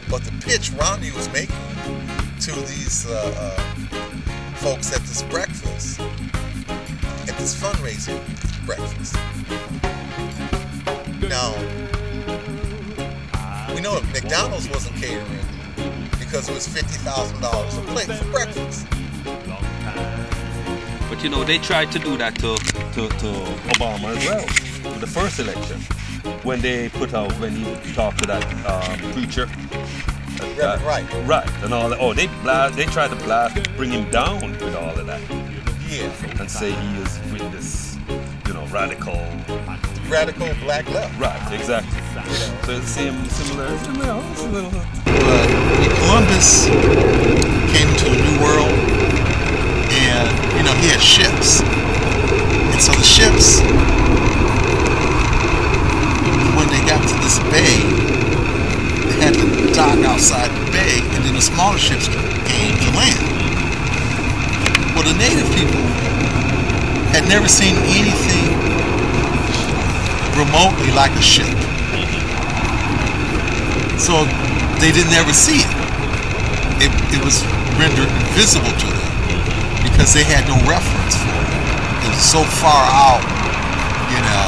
But the pitch Romney was making to these folks at this breakfast, at this fundraising breakfast. Now, we know that McDonald's wasn't catering because it was $50,000 a plate for breakfast. But you know, they tried to do that to Obama as well, with the first election. When they put out, when he talked to that preacher. Right. And all that. Oh, they tried to bring him down with all of that. Yeah. And say he is with this, you know, radical black left. Right, exactly. Yeah. So it's similar. But Columbus came to a new world, and you know, he had ships. And so the ships, when they got to this bay, they had to dock outside the bay, and then the smaller ships came to land. Well, the native people had never seen anything remotely like a ship. So they didn't ever see it. It was rendered invisible to them because they had no reference for it. It was so far out, you know,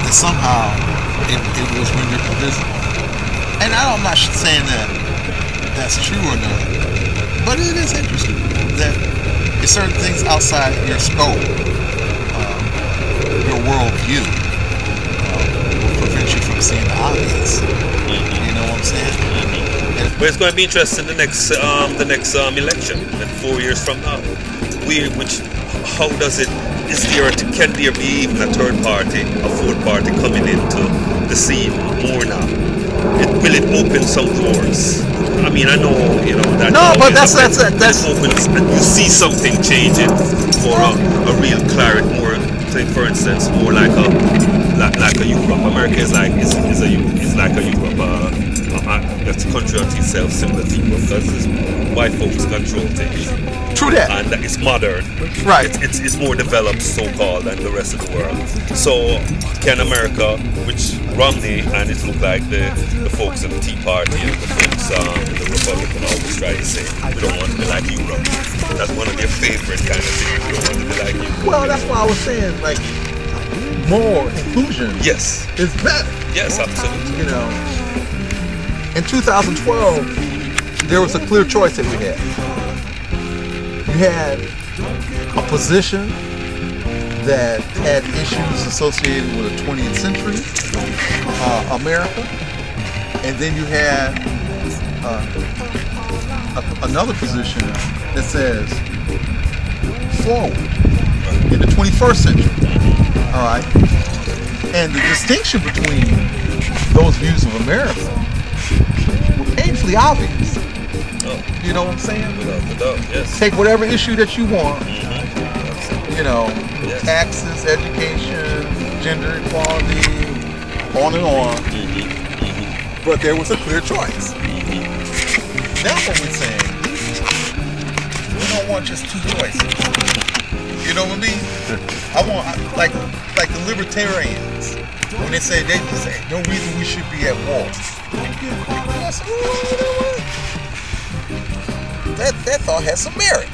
that somehow it was rendered invisible. And I'm not saying that that's true or not, but it is interesting that there's certain things outside your scope, your worldview, will prevent you from seeing the obvious. You know what I'm saying? But it's going to be interesting the next election, in 4 years from now. How does it? Can there be even a third party, a fourth party coming into the scene more now? Will it open some doors? I mean, I know, you know that. No, but that's opens, and you see something changing for a real clarity. More, say for instance, more like a Europe. America is like a Europe. That's a country unto itself, similar to Europe, because white folks control things. True that. And it's modern. Right. It's more developed, so-called, than the rest of the world. So can America, which Romney and it look like the folks in the Tea Party and the folks in the Republican always try to say, we don't want to be like Europe. That's one of their favorite kind of things. We don't want to be like Europe. Well, that's why I was saying, like, more inclusion. Yes. Is better. Yes, absolutely. You know, in 2012, there was a clear choice that we had. You had a position that had issues associated with the 20th century America, and then you had another position that says forward in the 21st century. All right, and the distinction between those views of America were painfully obvious. You know what I'm saying? Without, yes. Take whatever issue that you want. You know, taxes, education, gender equality, on and on. But there was a clear choice. Now what we're saying, we don't want just two choices. You know what I mean? I want, like the libertarians, when they say no reason we should be at war. I said, well, you know what? That thought has some merit.